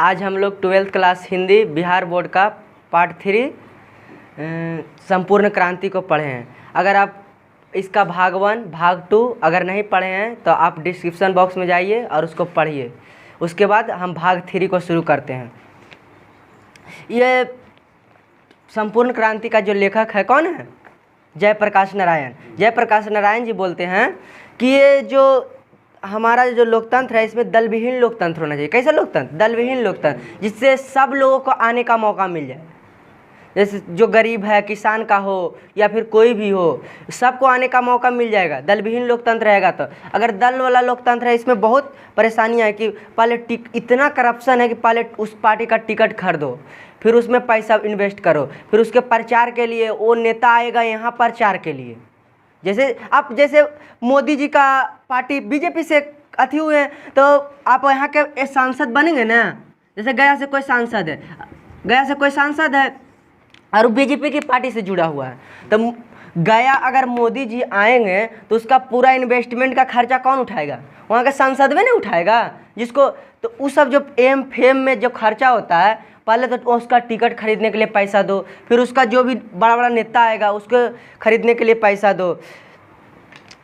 आज हम लोग 12th class Hindi Bihar board का पार्ट 3 संपूर्ण क्रांति को पढ़े हैं। अगर आप इसका भाग 1 भाग 2 अगर नहीं पढ़े हैं तो आप डिस्क्रिप्शन बॉक्स में जाइए और उसको पढ़िए। उसके बाद हम भाग 3 को शुरू करते हैं। ये संपूर्ण क्रांति का जो लेखक है कौन है? जयप्रकाश नारायण। जयप्रकाश नारायण जी बोलते हैं कि ये जो हमारा जो लोकतंत्र है इसमें दल विहीन लोकतंत्र होना चाहिए। कैसा लोकतंत्र? दल विहीन लोकतंत्र, जिससे सब लोगों को आने का मौका मिल जाए। जैसे जो गरीब है, किसान का हो या फिर कोई भी हो, सबको आने का मौका मिल जाएगा। दल विहीन लोकतंत्र रहेगा तो। अगर दल वाला लोकतंत्र है इसमें बहुत परेशानियाँ है कि पहले इतना करप्शन है कि पहले उस पार्टी का टिकट खरीदो, फिर उसमें पैसा इन्वेस्ट करो, फिर उसके प्रचार के लिए वो नेता आएगा यहाँ प्रचार के लिए। जैसे मोदी जी का पार्टी बीजेपी से अथी हुए हैं तो आप यहाँ के सांसद बनेंगे ना। जैसे गया से कोई सांसद है और बीजेपी की पार्टी से जुड़ा हुआ है, तो गया अगर मोदी जी आएंगे तो उसका पूरा इन्वेस्टमेंट का खर्चा कौन उठाएगा? वहाँ का सांसद में नहीं उठाएगा। जिसको तो उस सब जो एम फेम में जो खर्चा होता है, पहले तो उसका टिकट खरीदने के लिए पैसा दो, फिर उसका जो भी बड़ा बड़ा नेता आएगा उसको खरीदने के लिए पैसा दो,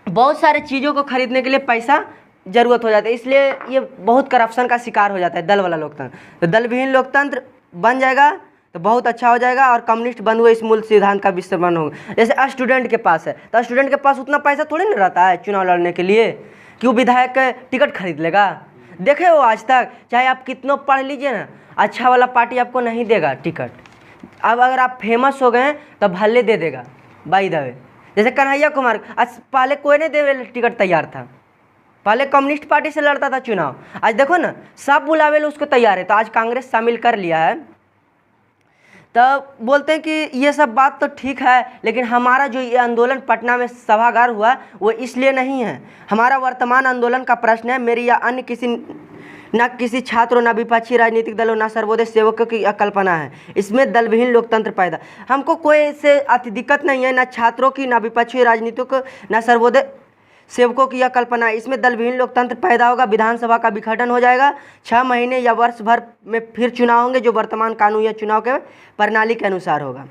बहुत सारे चीज़ों को खरीदने के लिए पैसा ज़रूरत हो जाता है। इसलिए ये बहुत करप्शन का शिकार हो जाता है दल वाला लोकतंत्र। तो दल विहीन लोकतंत्र बन जाएगा तो बहुत अच्छा हो जाएगा और कम्युनिस्ट बंद हुए इस मूल सिद्धांत का विस्मरण होगा। जैसे स्टूडेंट के पास है तो स्टूडेंट के पास उतना पैसा थोड़ी नहीं रहता है चुनाव लड़ने के लिए कि वो विधायक का टिकट खरीद लेगा। देखे हो आज तक, चाहे आप कितना पढ़ लीजिए ना, अच्छा वाला पार्टी आपको नहीं देगा टिकट। अब अगर आप फेमस हो गए तो भले दे देगा बाई द वे। जैसे कन्हैया कुमार, आज पहले कोई नहीं दे टिकट तैयार था, पहले कम्युनिस्ट पार्टी से लड़ता था चुनाव। आज देखो ना, सब बुलावे लो उसको तैयार है। तो आज कांग्रेस शामिल कर लिया है। तब बोलते हैं कि ये सब बात तो ठीक है, लेकिन हमारा जो ये आंदोलन पटना में सभागार हुआ वो इसलिए नहीं है। हमारा वर्तमान आंदोलन का प्रश्न है, मेरी या अन्य किसी छात्रों, न विपक्षी राजनीतिक दलों, न सर्वोदय सेवकों की कल्पना है। इसमें दल विहीन लोकतंत्र पैदा, हमको कोई इससे अति दिक्कत नहीं है, न छात्रों की, न विपक्षी राजनीतिक, न सर्वोदय सेवकों की यह कल्पना है। इसमें दल विहीन लोकतंत्र पैदा होगा, विधानसभा का विघटन हो जाएगा, 6 महीने या वर्ष भर में फिर चुनाव होंगे जो वर्तमान कानून या चुनाव के प्रणाली के अनुसार होगा।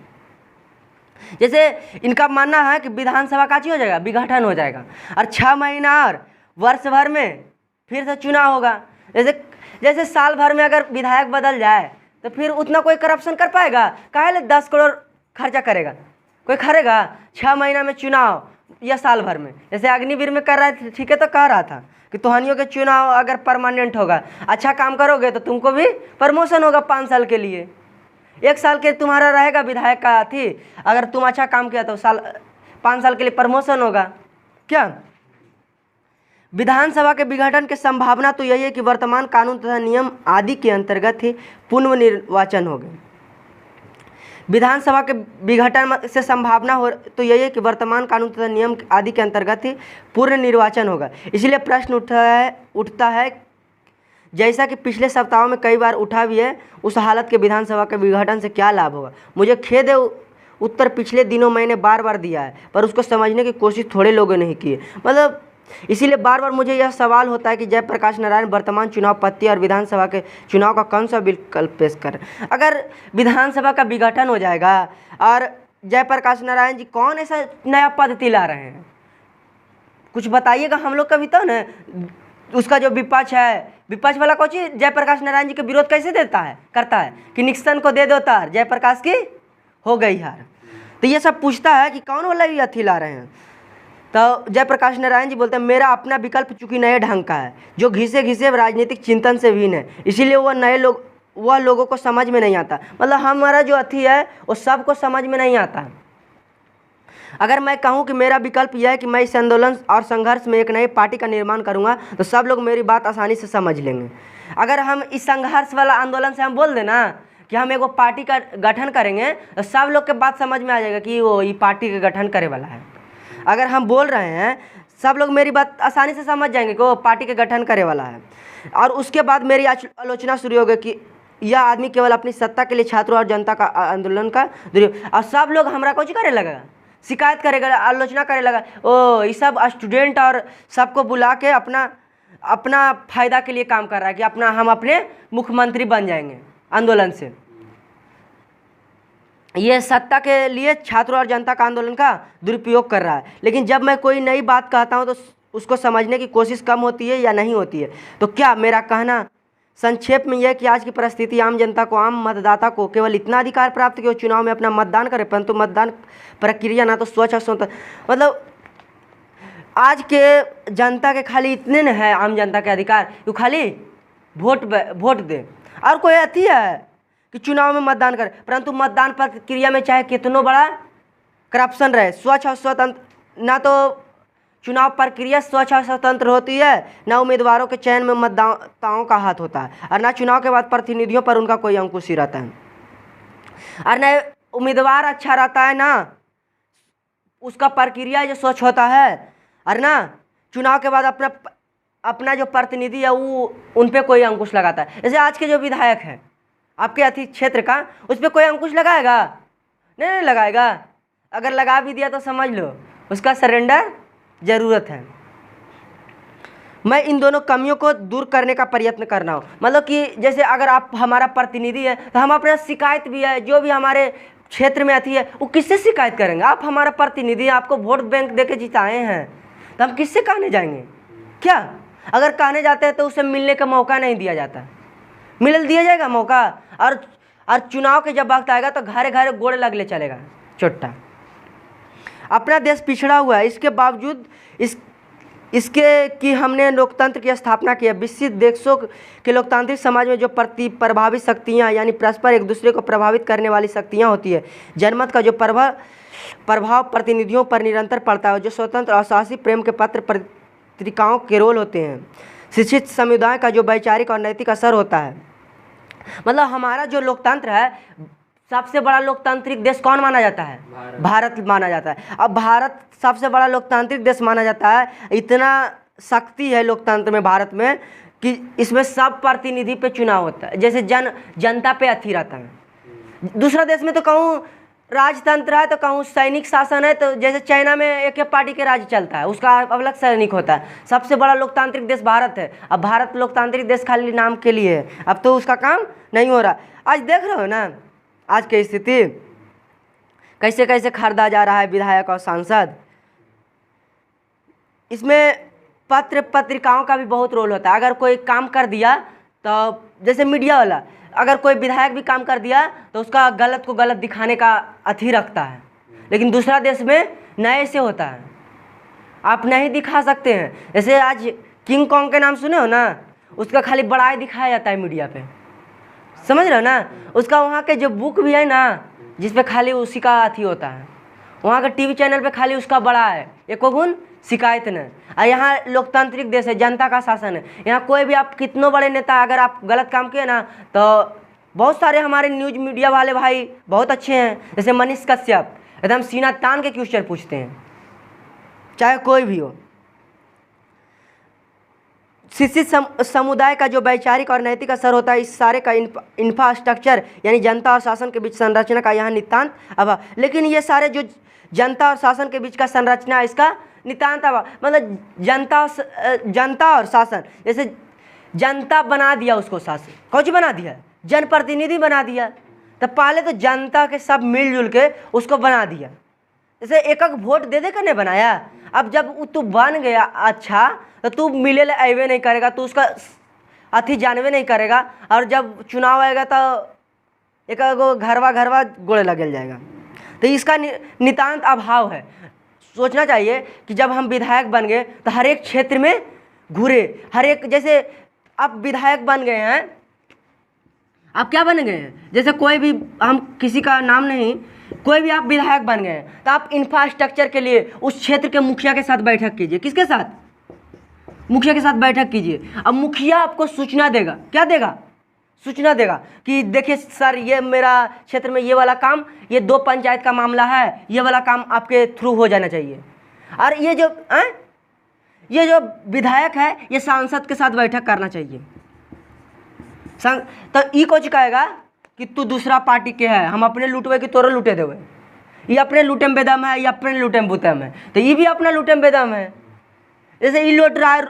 जैसे इनका मानना है कि विधानसभा का चीज हो जाएगा, विघटन हो जाएगा, और 6 महीना और वर्ष भर में फिर से चुनाव होगा। जैसे साल भर में अगर विधायक बदल जाए तो फिर उतना कोई करप्शन कर पाएगा? काहे 10 करोड़ खर्चा करेगा? कोई करेगा? 6 महीना में चुनाव या साल भर में? जैसे अग्निवीर में कर रहा है, ठीक है, तो कह रहा था कि तुहानियों के चुनाव अगर परमानेंट होगा, अच्छा काम करोगे तो तुमको भी प्रमोशन होगा 5 साल के लिए। 1 साल के तुम्हारा रहेगा विधायक का थी, अगर तुम अच्छा काम किया तो 5 साल के लिए प्रमोशन होगा। क्या विधानसभा के विघटन की संभावना तो यही है कि वर्तमान कानून तथा नियम आदि के अंतर्गत ही पुनर्निर्वाचन होगा। विधानसभा के विघटन से संभावना हो तो यही है कि वर्तमान कानून तथा नियम आदि के अंतर्गत ही पूर्ण निर्वाचन होगा। इसलिए प्रश्न उठता है जैसा कि पिछले सप्ताहों में कई बार उठा भी है, उस हालत के विधानसभा के विघटन से क्या लाभ होगा? मुझे खेद है, उत्तर पिछले दिनों मैंने बार बार दिया है, पर उसको समझने की कोशिश थोड़े लोगों ने ही की है। मतलब इसीलिए बार बार मुझे यह सवाल होता है कि जयप्रकाश नारायण वर्तमान चुनाव पद्धति और विधानसभा के चुनाव का कौन सा विकल्प पेश करें। अगर विधानसभा का विघटन हो जाएगा और जयप्रकाश नारायण जी कौन ऐसा नया पद्धति ला रहे हैं, कुछ बताइएगा हम लोग का भी तो ना। उसका जो विपक्ष है, विपक्ष वाला कोच जयप्रकाश नारायण जी के विरोध कैसे करता है कि निक्सन को दे दो तार, जयप्रकाश की हो गई हार। तो ये सब पूछता है कि कौन वाला ये अथी ला रहे हैं। तो जयप्रकाश नारायण जी बोलते हैं, मेरा अपना विकल्प चूंकि नए ढंग का है, जो घिसे राजनीतिक चिंतन से भिन्न है, इसीलिए वह लोगों को समझ में नहीं आता। मतलब हमारा जो अथी है वो सबको समझ में नहीं आता। अगर मैं कहूं कि मेरा विकल्प यह है कि मैं इस आंदोलन और संघर्ष में एक नई पार्टी का निर्माण करूंगा, तो सब लोग मेरी बात आसानी से समझ लेंगे। अगर हम इस संघर्ष वाला आंदोलन से हम बोल देना कि हम एगो पार्टी का गठन करेंगे, तो सब लोग के बात समझ में आ जाएगा कि वो ये पार्टी का गठन करे वाला है। अगर हम बोल रहे हैं, सब लोग मेरी बात आसानी से समझ जाएंगे कि वो पार्टी के गठन करे वाला है। और उसके बाद मेरी आलोचना शुरू होगी कि यह आदमी केवल अपनी सत्ता के लिए छात्रों और जनता का आंदोलन का और सब लोग हमारा कुछ करे लगेगा, शिकायत करेगा, आलोचना करे लगा, ओ ये सब स्टूडेंट और सबको बुला के अपना अपना फायदा के लिए काम कर रहा है कि हम अपने मुख्यमंत्री बन जाएंगे आंदोलन से। ये सत्ता के लिए छात्रों और जनता का आंदोलन का दुरुपयोग कर रहा है। लेकिन जब मैं कोई नई बात कहता हूँ तो उसको समझने की कोशिश कम होती है या नहीं होती है। तो क्या मेरा कहना संक्षेप में यह कि आज की परिस्थिति आम जनता को, आम मतदाता को केवल इतना अधिकार प्राप्त कि वो चुनाव में अपना मतदान करे, परंतु मतदान प्रक्रिया ना तो स्वच्छ और स्वतंत्र, मतलब आज के जनता के खाली इतने न है, आम जनता के अधिकार वो खाली वोट दे, और कोई अति है कि चुनाव में मतदान करे, परंतु मतदान प्रक्रिया में चाहे कितनों बड़ा करप्शन रहे, स्वच्छ और स्वतंत्र ना तो चुनाव प्रक्रिया स्वच्छ और स्वतंत्र होती है, ना उम्मीदवारों के चयन में मतदाताओं का हाथ होता है, और ना चुनाव के बाद प्रतिनिधियों पर उनका कोई अंकुश ही रहता है, और न उम्मीदवार अच्छा रहता है, ना उसका प्रक्रिया जो स्वच्छ होता है, और ना चुनाव के बाद अपना जो प्रतिनिधि है वो उन पे कोई अंकुश लगाता है। जैसे आज के जो विधायक हैं आपके अति क्षेत्र का, उस पर कोई अंकुश लगाएगा? नहीं लगाएगा। अगर लगा भी दिया तो समझ लो उसका सरेंडर ज़रूरत है। मैं इन दोनों कमियों को दूर करने का प्रयत्न कर रहा हूँ। मतलब कि जैसे अगर आप हमारा प्रतिनिधि है तो हम अपना शिकायत भी है, जो भी हमारे क्षेत्र में आती है वो किससे शिकायत करेंगे? आप हमारा प्रतिनिधि, आपको वोट बैंक दे के जिताए हैं, तो हम किससे कहने जाएंगे? क्या अगर कहने जाते हैं तो उसे मिलने का मौका नहीं दिया जाता, दिया जाएगा मौका, और चुनाव के जब वक्त आएगा तो घरे घरे गोड़े लगले चलेगा चोट्टा। अपना देश पिछड़ा हुआ है, इसके बावजूद इसके कि हमने लोकतंत्र की स्थापना की है। विकसित देशों के लोकतांत्रिक समाज में जो प्रभावित शक्तियाँ यानी परस्पर एक दूसरे को प्रभावित करने वाली शक्तियाँ होती है, जनमत का जो प्रभाव प्रतिनिधियों पर निरंतर पड़ता है, जो स्वतंत्र और साहसी प्रेम के पत्र पत्रिकाओं के रोल होते हैं, शिक्षित समुदाय का जो वैचारिक और नैतिक असर होता है। मतलब हमारा जो लोकतंत्र है, सबसे बड़ा लोकतांत्रिक देश कौन माना जाता है? भारत माना जाता है। अब भारत सबसे बड़ा लोकतांत्रिक देश माना जाता है, इतना शक्ति है लोकतंत्र में भारत में कि इसमें सब प्रतिनिधि पे चुनाव होता है, जैसे जनता पे अथी रहता है। दूसरा देश में तो कहूँ राजतंत्र है, तो कहूँ सैनिक शासन है, तो जैसे चाइना में एक पार्टी के राज चलता है, उसका अलग सैनिक होता है। सबसे बड़ा लोकतांत्रिक देश भारत है। अब भारत लोकतांत्रिक देश खाली नाम के लिए है, अब तो उसका काम नहीं हो रहा। आज देख रहे हो ना आज की स्थिति कैसे कैसे खरीदा जा रहा है विधायक और सांसद। इसमें पत्र पत्रिकाओं का भी बहुत रोल होता है। अगर कोई काम कर दिया तो जैसे मीडिया वाला, अगर कोई विधायक भी काम कर दिया तो उसका गलत को गलत दिखाने का अथी रखता है, लेकिन दूसरा देश में नए से होता है, आप नहीं दिखा सकते हैं। जैसे आज किंग कॉन्ग के नाम सुने हो ना, उसका खाली बड़ाई दिखाया जाता है मीडिया पे, समझ रहे हो ना। उसका वहाँ के जो बुक भी है ना, जिस पे खाली उसी का अथी होता है, वहाँ के टीवी चैनल पे खाली उसका बड़ा है, एको गुण शिकायत न। और यहाँ लोकतांत्रिक देश है, जनता का शासन है। यहाँ कोई भी आप कितनों बड़े नेता अगर आप गलत काम किए ना, तो बहुत सारे हमारे न्यूज मीडिया वाले भाई बहुत अच्छे हैं, जैसे मनीष कश्यप एकदम सीना तान के क्वेश्चन पूछते हैं, चाहे कोई भी हो। शिक्षित समुदाय का जो वैचारिक और नैतिक असर होता है, इस सारे का इंफ्रास्ट्रक्चर यानी जनता और शासन के बीच संरचना का यहाँ नितांत अभाव। लेकिन ये सारे जो जनता और शासन के बीच का संरचना, इसका नितांत अभाव। मतलब जनता और शासन, जैसे जनता बना दिया उसको शासन, कौन बना दिया? जनप्रतिनिधि बना दिया। तो पहले तो जनता के सब मिलजुल के उसको बना दिया, जैसे एक एक वोट दे कर नहीं बनाया। अब जब तू बन गया अच्छा, तो तू मिले अवे नहीं करेगा, तू उसका अथी जानवे नहीं करेगा, और जब चुनाव आएगा तो एक घरवा गोड़े लगल जाएगा। तो इसका नितांत अभाव है। सोचना चाहिए कि जब हम विधायक बन गए तो हर एक क्षेत्र में घूरे, हर एक, जैसे आप विधायक बन गए हैं, आप क्या बन गए हैं? जैसे कोई भी, हम किसी का नाम नहीं, कोई भी आप विधायक बन गए तो आप इंफ्रास्ट्रक्चर के लिए उस क्षेत्र के मुखिया के साथ बैठक कीजिए। किसके साथ? मुखिया के साथ बैठक कीजिए। अब मुखिया आपको सूचना देगा, क्या देगा? सूचना देगा कि देखिए सर, ये मेरा क्षेत्र में ये वाला काम, ये 2 पंचायत का मामला है, ये वाला काम आपके थ्रू हो जाना चाहिए। और ये जो विधायक है, ये सांसद के साथ बैठक करना चाहिए। तो ई कोच कहेगा कि तू दूसरा पार्टी के है, हम अपने लूटवे कि तोरो लूटे देवे। ये अपने लूटे में बेदम है, ये अपने लूटे में बुतम है, तो ये भी अपना लूटे में बेदम है। जैसे ये लूट रहा है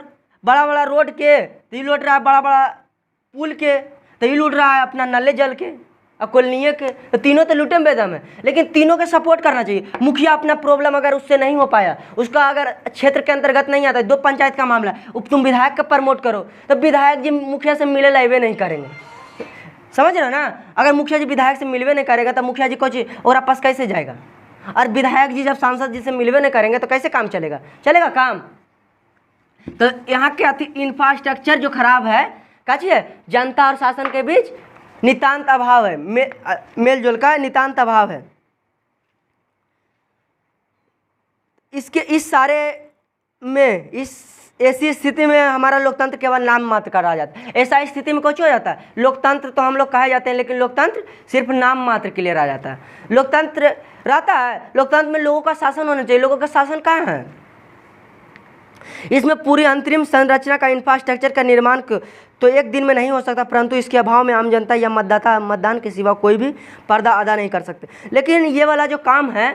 बड़ा बड़ा रोड के तो ये लूट रहा है, बड़ा बड़ा पुल के तो ये लूट रहा है, अपना नले जल के और कॉलोनिये के, तो तीनों तो लूटे में बेदम है। लेकिन तीनों के सपोर्ट करना चाहिए। मुखिया अपना प्रॉब्लम अगर उससे नहीं हो पाया, उसका अगर क्षेत्र के अंतर्गत नहीं आता, 2 पंचायत का मामला, तुम विधायक का प्रमोट करो, तो विधायक जी मुखिया से मिले लाइवे नहीं करेंगे। समझ रहे हो ना? अगर मुखिया जी विधायक से मिलवे नहीं करेगा तो मुखिया जी कुछ और आपस कैसे जाएगा? और विधायक जी जब सांसद जी से मिलवे नहीं करेंगे तो कैसे काम चलेगा? चलेगा काम? तो यहाँ के इंफ्रास्ट्रक्चर जो खराब है, क्या चीज़ है? जनता और शासन के बीच नितांत अभाव है, मेलजोल का नितांत अभाव है। इस सारे में ऐसी स्थिति में हमारा लोकतंत्र केवल नाम मात्र का रह जाता है। ऐसा स्थिति में कुछ हो जाता है, लोकतंत्र तो हम लोग कहे जाते हैं, लेकिन लोकतंत्र सिर्फ नाम मात्र के लिए रह जाता है। लोकतंत्र रहता है, लोकतंत्र में लोगों का शासन होना चाहिए। लोगों का शासन कहाँ है? इसमें पूरी अंतरिम संरचना का इंफ्रास्ट्रक्चर का निर्माण तो एक दिन में नहीं हो सकता, परंतु इसके अभाव में आम जनता या मतदाता मतदान के सिवा कोई भी पर्दा अदा नहीं कर सकते। लेकिन ये वाला जो काम है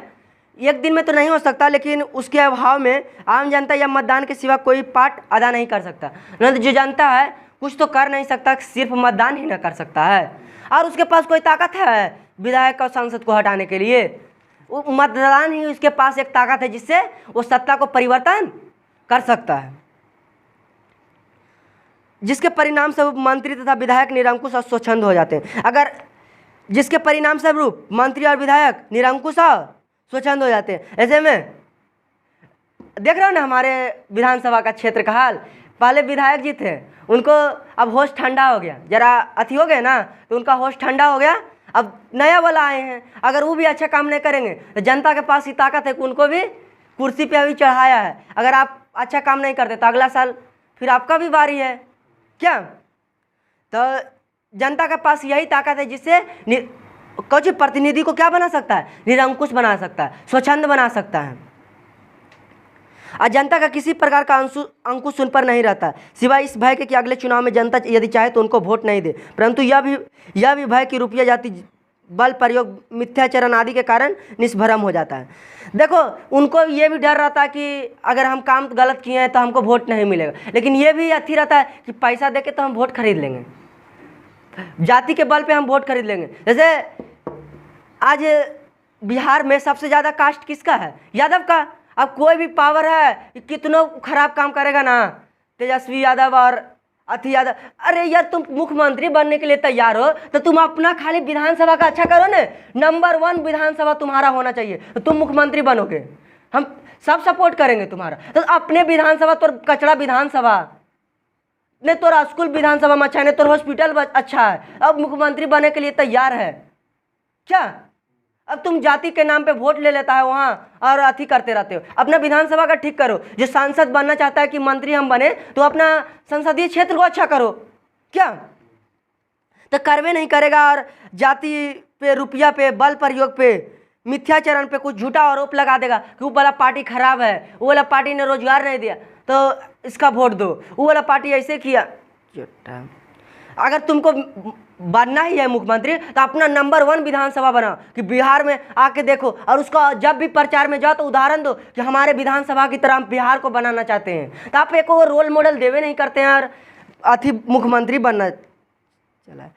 एक दिन में तो नहीं हो सकता, लेकिन उसके अभाव में आम जनता या मतदान के सिवा कोई पार्ट अदा नहीं कर सकता। न जो जनता है कुछ तो कर नहीं सकता, सिर्फ मतदान ही ना कर सकता है। और उसके पास कोई ताकत है विधायक और सांसद को हटाने के लिए? वो मतदान ही उसके पास एक ताकत है जिससे वो सत्ता को परिवर्तन कर सकता है, जिसके परिणाम स्वरूप मंत्री तथा विधायक निरंकुश और स्वच्छंद हो जाते हैं। अगर जिसके परिणाम स्वरूप मंत्री और विधायक निरंकुश और स्वच्छंद हो जाते हैं। ऐसे में देख रहे हो ना हमारे विधानसभा का क्षेत्र का हाल। पहले विधायक जी थे, उनको अब होश ठंडा हो गया, जरा अति हो गए ना, तो उनका होश ठंडा हो गया। अब नया वाला आए हैं, अगर वो भी अच्छा काम नहीं करेंगे तो जनता के पास ही ताकत है कि उनको भी कुर्सी पे अभी चढ़ाया है। अगर आप अच्छा काम नहीं करते तो अगला साल फिर आपका भी बारी है क्या? तो जनता के पास यही ताकत है जिससे कुछ प्रतिनिधि को क्या बना सकता है? निरंकुश बना सकता है, स्वच्छंद बना सकता है। और जनता का किसी प्रकार का अंकुश उन पर नहीं रहता, सिवाय इस भय के कि अगले चुनाव में जनता यदि चाहे तो उनको वोट नहीं दे। परंतु यह भी भय कि रुपया जाति बल प्रयोग मिथ्याचरण आदि के कारण निष्भरम हो जाता है। देखो उनको ये भी डर रहता है कि अगर हम काम गलत किए हैं तो हमको वोट नहीं मिलेगा, लेकिन ये भी अथी रहता है कि पैसा देके तो हम वोट खरीद लेंगे, जाति के बल पे हम वोट खरीद लेंगे। जैसे आज बिहार में सबसे ज़्यादा कास्ट किसका है? यादव का। अब कोई भी पावर है कितना खराब काम करेगा ना, तेजस्वी यादव और अति यादव, अरे यार तुम मुख्यमंत्री बनने के लिए तैयार हो तो तुम अपना खाली विधानसभा का अच्छा करो ना। नंबर 1 विधानसभा तुम्हारा होना चाहिए तो तुम मुख्यमंत्री बनोगे, हम सब सपोर्ट करेंगे तुम्हारा। तो अपने विधानसभा तो कचरा विधानसभा नहीं, तो स्कूल विधानसभा में अच्छा है, नहीं तो हॉस्पिटल अच्छा है, अब मुख्यमंत्री बनने के लिए तैयार है क्या? अब तुम जाति के नाम पे वोट ले लेता है वहाँ और अथी करते रहते हो। अपना विधानसभा का ठीक करो। जो सांसद बनना चाहता है कि मंत्री हम बने तो अपना संसदीय क्षेत्र को अच्छा करो क्या? तो करवे नहीं करेगा और जाति पे, रुपया पे, बल प्रयोग पे, मिथ्याचरण पे कुछ झूठा आरोप लगा देगा कि वो वाला पार्टी खराब है, वो वाला पार्टी ने रोजगार नहीं दिया तो इसका वोट दो, वो वाला पार्टी ऐसे किया। अगर तुमको बनना ही है मुख्यमंत्री तो अपना नंबर 1 विधानसभा बनाओ कि बिहार में आके देखो, और उसका जब भी प्रचार में जाओ तो उदाहरण दो कि हमारे विधानसभा की तरह हम बिहार को बनाना चाहते हैं। तो आप एक और रोल मॉडल देवे नहीं करते हैं और अथी मुख्यमंत्री बनना चला।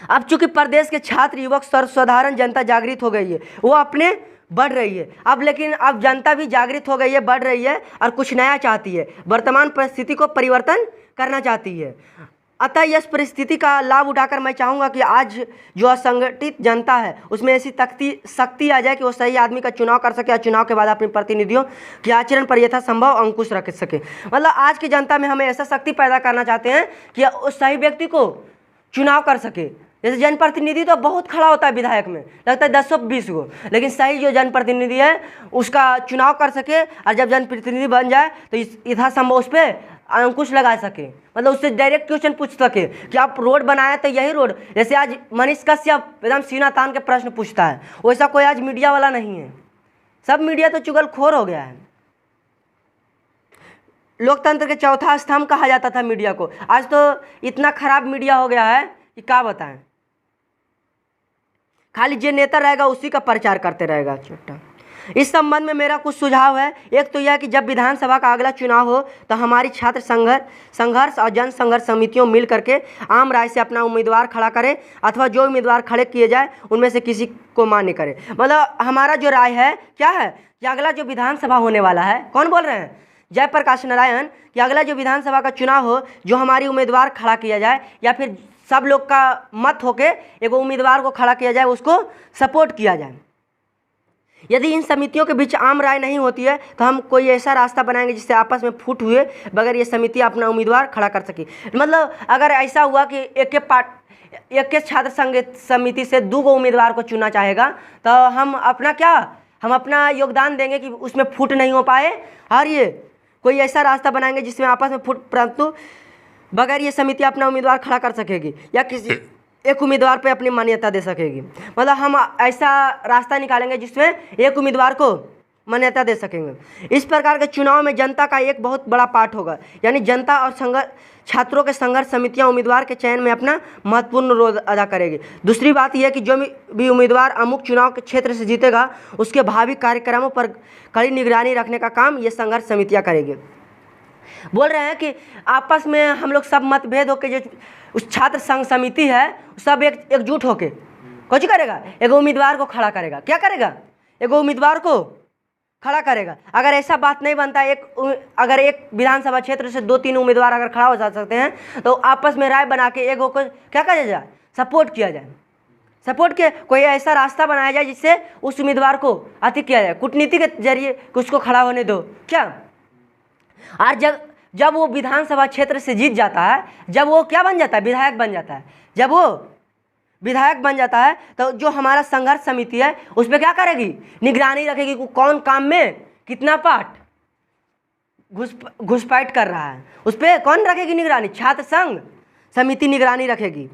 अब चूंकि प्रदेश के छात्र, युवक, सर्वसाधारण जनता जागृत हो गई है, वो अपने बढ़ रही है अब, लेकिन अब जनता भी जागृत हो गई है, बढ़ रही है और कुछ नया चाहती है, वर्तमान परिस्थिति को परिवर्तन करना चाहती है। अतः इस परिस्थिति का लाभ उठाकर मैं चाहूँगा कि आज जो असंगठित जनता है उसमें ऐसी शक्ति आ जाए कि वो सही आदमी का चुनाव कर सके और चुनाव के बाद अपने प्रतिनिधियों के आचरण पर यथासंभव अंकुश रख सके। मतलब आज की जनता में हमें ऐसा शक्ति पैदा करना चाहते हैं कि उस सही व्यक्ति को चुनाव कर सके। जैसे जनप्रतिनिधि तो बहुत खड़ा होता है विधायक में, लगता है 10-20 को, लेकिन सही जो जनप्रतिनिधि है उसका चुनाव कर सके और जब जनप्रतिनिधि बन जाए तो यथासंभव उस पर अंकुश लगा सके। मतलब उससे डायरेक्ट क्वेश्चन पूछ सके कि आप रोड बनाया तो यही रोड, जैसे आज मनीष कश्यप एकदम सीना तान के प्रश्न पूछता है, वैसा कोई आज मीडिया वाला नहीं है। सब मीडिया तो चुगलखोर हो गया है। लोकतंत्र के चौथा स्तंभ कहा जाता था मीडिया को, आज तो इतना खराब मीडिया हो गया है कि क्या बताएं। खाली जो नेता रहेगा उसी का प्रचार करते रहेगा छोटा। इस संबंध में मेरा कुछ सुझाव है। एक तो यह कि जब विधानसभा का अगला चुनाव हो तो हमारी छात्र संघर्ष और जन संघर्ष समितियों मिल करके आम राय से अपना उम्मीदवार खड़ा करें, अथवा जो उम्मीदवार खड़े किए जाए उनमें से किसी को मान्य करें। मतलब हमारा जो राय है क्या है कि अगला जो विधानसभा होने वाला है, कौन बोल रहे हैं, जयप्रकाश नारायण, कि अगला जो विधानसभा का चुनाव हो जो हमारी उम्मीदवार खड़ा किया जाए, या फिर सब लोग का मत होके एक उम्मीदवार को खड़ा किया जाए, उसको सपोर्ट किया जाए। यदि इन समितियों के बीच आम राय नहीं होती है तो हम कोई ऐसा रास्ता बनाएंगे जिससे आपस में फूट हुए बगैर ये समिति अपना उम्मीदवार खड़ा कर सके। मतलब अगर ऐसा हुआ कि एक के छात्र संघ समिति से 2 उम्मीदवार को चुना चाहेगा तो हम अपना योगदान देंगे कि उसमें फूट नहीं हो पाए, और ये कोई ऐसा रास्ता बनाएंगे जिसमें आपस में फूट, परंतु बगैर ये समिति अपना उम्मीदवार खड़ा कर सकेगी या किसी एक उम्मीदवार पे अपनी मान्यता दे सकेगी। मतलब हम ऐसा रास्ता निकालेंगे जिसमें एक उम्मीदवार को मान्यता दे सकेंगे। इस प्रकार के चुनाव में जनता का एक बहुत बड़ा पार्ट होगा, यानी जनता और छात्रों के संघर्ष समितियां उम्मीदवार के चयन में अपना महत्वपूर्ण रोल अदा करेगी। दूसरी बात यह कि जो भी उम्मीदवार अमुक चुनाव के क्षेत्र से जीतेगा उसके भावी कार्यक्रमों पर कड़ी निगरानी रखने का काम ये संघर्ष समितियाँ करेगी। बोल रहे हैं कि आपस में हम लोग सब मतभेद होकर जो उस छात्र संघ समिति है सब एकजुट होके कुछ करेगा, एक उम्मीदवार को खड़ा करेगा। क्या करेगा? एक उम्मीदवार को खड़ा करेगा। अगर ऐसा बात नहीं बनता, अगर एक विधानसभा क्षेत्र से 2-3 उम्मीदवार अगर खड़ा हो जा सकते हैं तो आपस में राय बना के एक को क्या किया जाए, सपोर्ट किया जाए। सपोर्ट के कोई ऐसा रास्ता बनाया जाए जिससे उस उम्मीदवार को अति किया जाए, कूटनीति के जरिए उसको खड़ा होने दो। क्या? और जब वो विधानसभा क्षेत्र से जीत जाता है, जब वो क्या बन जाता है, विधायक बन जाता है, जब वो विधायक बन जाता है तो जो हमारा संघर्ष समिति है उस पर क्या करेगी, निगरानी रखेगी कि कौन काम में कितना पार्ट घुसपैठ कर रहा है। उस पर कौन रखेगी निगरानी? छात्र संघ समिति निगरानी रखेगी।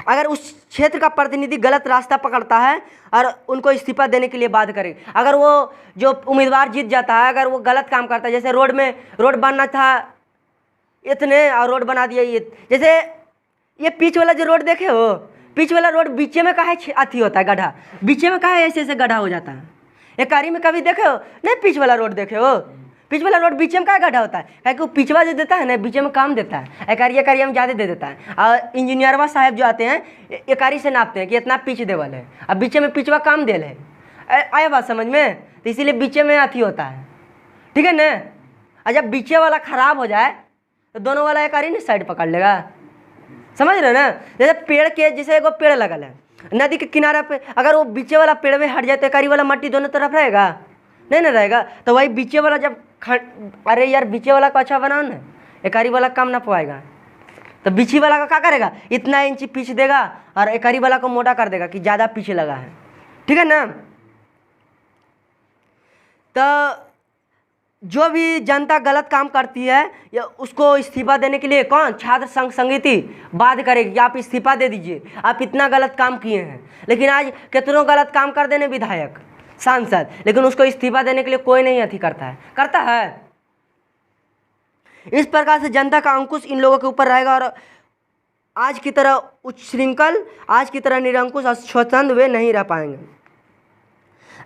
अगर उस क्षेत्र का प्रतिनिधि गलत रास्ता पकड़ता है और उनको इस्तीफा देने के लिए बाध्य करेगी। अगर वो जो उम्मीदवार जीत जाता है अगर वो गलत काम करता है, जैसे रोड बनना था इतने और रोड बना दिया ये, जैसे ये पिच वाला जो रोड देखे हो, पिच वाला रोड बीचे में काहे अथी होता है, गड्ढा बीचे में काहे ऐसे गड्ढा हो जाता है। एक कारी में कभी देखे हो? नहीं, पिच वाला रोड देखे हो? पिच वाला रोड बीचे में काहे गड्ढा होता है? कि वो पिचवा जो देता है ना बीचे में काम देता है, एकारिया में ज़्यादा दे देता है। और इंजीनियरवा साहब जो आते हैं एकारी से नापते हैं कि इतना पिच देवल है, अब बीचे में पिचवा काम देल है। आया बात समझ में? तो इसीलिए बीचे में अथी होता है, ठीक है ना। और जब बीचे वाला खराब हो जाए तो दोनों वाला एकारी नहीं साइड पकड़ लेगा, समझ रहे ना। जैसे पेड़ के, जैसे एगो पेड़ लगल है नदी के किनारे पे, अगर वो बीचे वाला पेड़ में हट जाए तो एकारी वाला मट्टी दोनों तरफ रहेगा? नहीं ना रहेगा। तो वही बीचे वाला जब अरे यार बीचे वाला को अच्छा बनाओ ना, एकारी वाला काम ना पाएगा। तो बीची वाला का क्या करेगा, इतना इंची पीछ देगा और एकारी वाला को मोटा कर देगा कि ज़्यादा पीछे लगा है, ठीक है ना। तो जो भी जनता गलत काम करती है या उसको इस्तीफा देने के लिए कौन, छात्र संघ समिति बाध्य करेगी कि आप इस्तीफा दे दीजिए, आप इतना गलत काम किए हैं। लेकिन आज कितनों गलत काम कर देने विधायक सांसद, लेकिन उसको इस्तीफा देने के लिए कोई नहीं अथी करता है। इस प्रकार से जनता का अंकुश इन लोगों के ऊपर रहेगा और आज की तरह उच्छृंखल, आज की तरह निरंकुश और स्वतंत्र वे नहीं रह पाएंगे।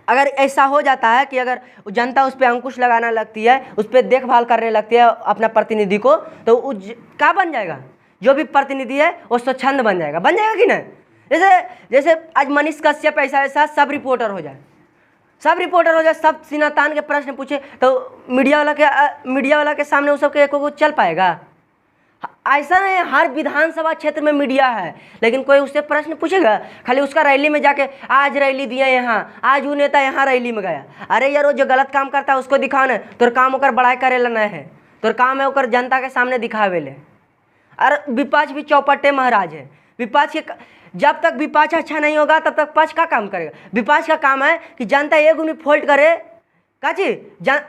अगर ऐसा हो जाता है कि अगर जनता उस पर अंकुश लगाना लगती है, उस पर देखभाल करने लगती है अपना प्रतिनिधि को, तो क्या बन जाएगा, जो भी प्रतिनिधि है वो स्वच्छंद बन जाएगा कि नहीं। जैसे आज मनीष कश्यप ऐसा सब रिपोर्टर हो जाए, सब सीना तान के प्रश्न पूछे तो मीडिया वाला के सामने उस सबके एक चल पाएगा? ऐसा नहीं, हर विधानसभा क्षेत्र में मीडिया है, लेकिन कोई उससे प्रश्न पूछेगा? खाली उसका रैली में जाके आज रैली दिया यहाँ, आज वो नेता यहाँ रैली में गया। अरे यार वो जो गलत काम करता है उसको दिखाओ ना, तोर काम ओकर बड़ाई करे ला नहीं है, तोर काम है ओकर जनता के सामने दिखावे ले। और विपक्ष भी चौपट्टे महाराज है। विपक्ष के जब तक विपक्ष अच्छा नहीं होगा तब तक पक्ष का काम करेगा। विपक्ष का काम है कि जनता एक गुनी फोल्ट करे, का चीज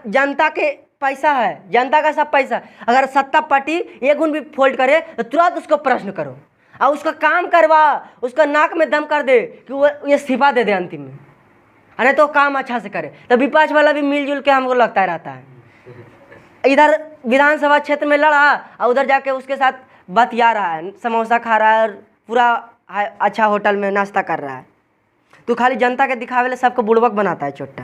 जनता के पैसा है, जनता का सब पैसा, अगर सत्ता पार्टी एक गुण भी फोल्ड करे तो तुरंत उसको प्रश्न करो और उसका काम करवा, उसका नाक में दम कर दे कि वो ये इस्तीफा दे दे अंतिम में, अरे तो काम अच्छा से करे। तो विपक्ष वाला भी मिलजुल के हमको लगता रहता है, इधर विधानसभा क्षेत्र में लड़ा और उधर जाके उसके साथ बतिया रहा है, समोसा खा रहा है और पूरा अच्छा होटल में नाश्ता कर रहा है। तो खाली जनता के दिखावे ले सबको बुड़बक बनाता है चोट्टा।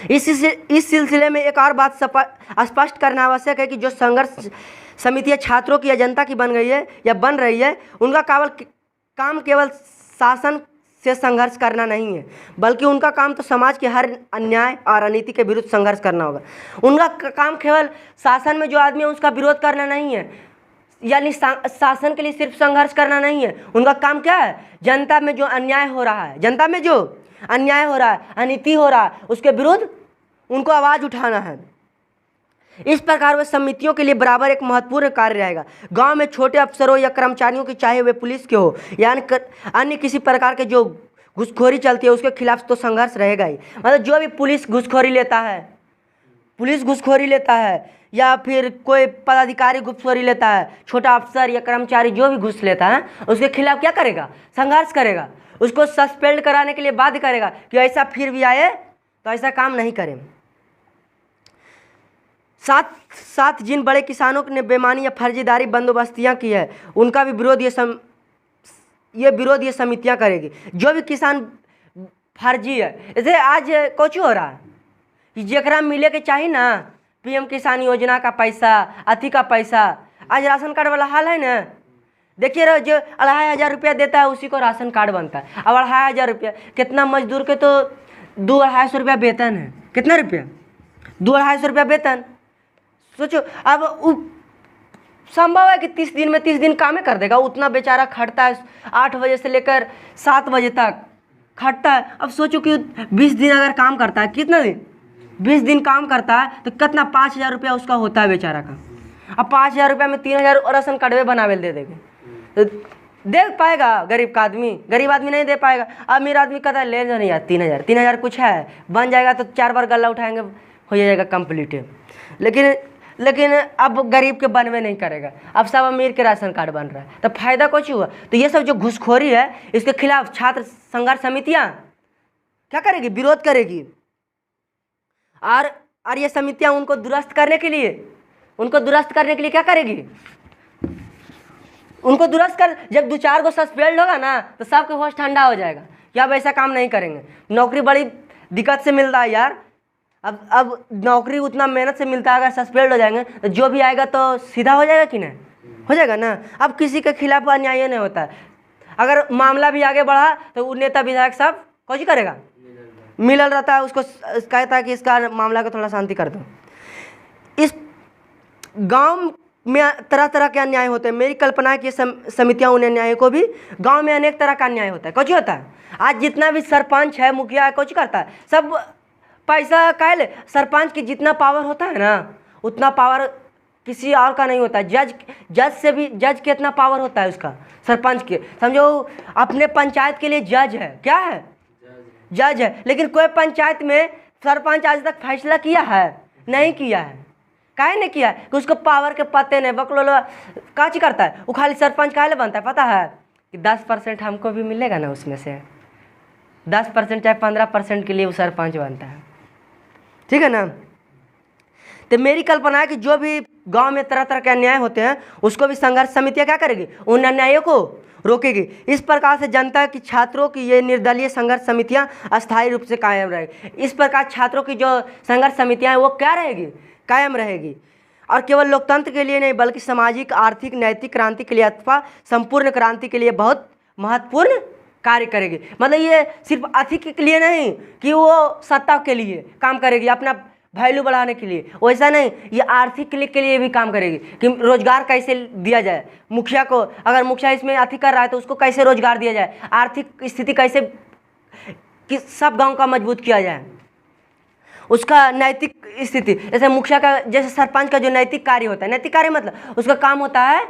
इस सिलसिले में एक और बात स्पष्ट करना आवश्यक है कि जो संघर्ष समितियाँ छात्रों की या जनता की बन गई है या बन रही है, उनका काम केवल शासन से संघर्ष करना नहीं है, बल्कि उनका काम तो समाज के हर अन्याय और अनीति के विरुद्ध संघर्ष करना होगा। उनका काम केवल शासन में जो आदमी है उसका विरोध करना नहीं है, यानी शासन के लिए सिर्फ संघर्ष करना नहीं है। उनका काम क्या है? जनता में जो अन्याय हो रहा है, जनता में जो अन्याय हो रहा है, अनीति हो रहा है, उसके विरुद्ध उनको आवाज़ उठाना है। इस प्रकार वे समितियों के लिए बराबर एक महत्वपूर्ण कार्य रहेगा। गांव में छोटे अफसरों या कर्मचारियों की, चाहे वे पुलिस के हो या अन्य किसी प्रकार के जो घूसखोरी चलती है, उसके खिलाफ तो संघर्ष रहेगा ही। मतलब जो भी पुलिस घूसखोरी लेता है या फिर कोई पदाधिकारी घूसखोरी लेता है, छोटा अफसर या कर्मचारी जो भी घूस लेता है, उसके खिलाफ क्या करेगा? संघर्ष करेगा। उसको सस्पेंड कराने के लिए बाध्य करेगा कि ऐसा फिर भी आए तो ऐसा काम नहीं करें। साथ जिन बड़े किसानों ने बेईमानी या फर्जीदारी बंदोबस्तियाँ की है, उनका भी विरोध ये समितियाँ करेगी। जो भी किसान फर्जी है, जैसे आज कुछ हो रहा है कि जेकरा मिले के चाहिए ना, पीएम किसान योजना का पैसा, अति का पैसा, आज राशन कार्ड वाला हाल है ना। देखिए रहो, जो 2500 रुपया देता है उसी को राशन कार्ड बनता है। अब 2500 रुपया, कितना मजदूर के तो 2-250 रुपया वेतन है। कितना रुपया? 2-250 रुपया वेतन। सोचो, अब संभव है कि 30 दिन में 30 दिन काम कर देगा। उतना बेचारा खटता है, 8 बजे से लेकर 7 बजे तक खटता है। अब सोचो कि 20 दिन अगर काम करता है, कितना दिन? 20 दिन काम करता है तो कितना? 5000 रुपया उसका होता है बेचारा का। अब 5000 रुपया में 3000 राशन कार्ड बनावे दे देंगे तो दे पाएगा गरीब का आदमी? गरीब आदमी नहीं दे पाएगा। अमीर आदमी कहता है ले जो नहीं यार, 3000 कुछ है, बन जाएगा तो 4 बार गला उठाएंगे, हो जाएगा कंप्लीट। लेकिन अब गरीब के बनवे नहीं करेगा, अब सब अमीर के राशन कार्ड बन रहा है, तो फायदा कुछ हुआ? तो ये सब जो घूसखोरी है, इसके खिलाफ छात्र संघर्ष समितियाँ क्या करेगी? विरोध करेगी। और ये समितियाँ उनको दुरुस्त करने के लिए क्या करेगी? उनको दुरुस्त कर, जब 2-4 गो सस्पेंड होगा ना तो सबके होश ठंडा हो जाएगा कि अब ऐसा काम नहीं करेंगे। नौकरी बड़ी दिक्कत से मिल रहा है यार। अब नौकरी उतना मेहनत से मिलता है, अगर सस्पेंड हो जाएंगे तो जो भी आएगा तो सीधा हो जाएगा कि नहीं? हो जाएगा ना। अब किसी के खिलाफ अन्याय नहीं होता है। अगर मामला भी आगे बढ़ा तो वो नेता विधायक सब कुछ करेगा, मिलल रहता है, उसको कहता है कि इसका मामला को थोड़ा शांति कर दो। इस गांव में तरह तरह के अन्याय होते हैं। मेरी कल्पना है कि समितियाँ उन अन्याय को भी, गांव में अनेक तरह का अन्याय होता है। कुछ होता है, आज जितना भी सरपंच है, मुखिया है, कुछ करता है, सब पैसा कह ले। सरपंच की जितना पावर होता है ना, उतना पावर किसी और का नहीं होता है। जज के इतना पावर होता है उसका, सरपंच के। समझो अपने पंचायत के लिए जज है। क्या है? जज है। लेकिन कोई पंचायत में सरपंच आज तक फैसला किया है? नहीं किया है। काहे नहीं किया है? कि उसको पावर के पते नहीं। बकलोल काची करता है वो, खाली सरपंच काहे बनता है पता है? कि 10% हमको भी मिलेगा ना, उसमें से 10% चाहे 15% के लिए वो सरपंच बनता है। ठीक है ना। तो मेरी कल्पना है कि जो भी गांव में तरह तरह के अन्याय होते हैं, उसको भी संघर्ष समितियां क्या करेगी? उन अन्यायों को रोकेगी। इस प्रकार से जनता की, छात्रों की ये निर्दलीय संघर्ष समितियां अस्थायी रूप से कायम रहेगी। इस प्रकार छात्रों की जो संघर्ष समितियां हैं वो क्या रहेगी? कायम रहेगी। और केवल लोकतंत्र के लिए नहीं, बल्कि सामाजिक, आर्थिक, नैतिक क्रांति के लिए अथवा संपूर्ण क्रांति के लिए बहुत महत्वपूर्ण कार्य करेगी। मतलब ये सिर्फ आर्थिक के लिए नहीं कि वो सत्ता के लिए काम करेगी, अपना वैल्यू बढ़ाने के लिए, वैसा नहीं, ये आर्थिक के लिए भी काम करेगी कि रोजगार कैसे दिया जाए। मुखिया को, अगर मुखिया इसमें अति कर रहा है तो उसको कैसे रोजगार दिया जाए, आर्थिक स्थिति कैसे कि सब गांव का मजबूत किया जाए, उसका नैतिक स्थिति। जैसे मुखिया का, जैसे सरपंच का जो नैतिक कार्य होता है, नैतिक कार्य मतलब उसका काम होता है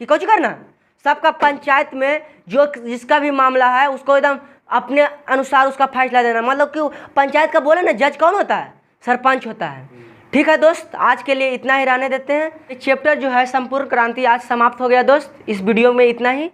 कि कुछ करना, सबका पंचायत में जो जिसका भी मामला है उसको एकदम अपने अनुसार उसका फैसला देना। मतलब कि पंचायत का बोले ना, जज कौन होता है? सरपंच होता है। ठीक है दोस्त, आज के लिए इतना ही रहने देते हैं। चैप्टर जो है संपूर्ण क्रांति आज समाप्त हो गया दोस्त। इस वीडियो में इतना ही।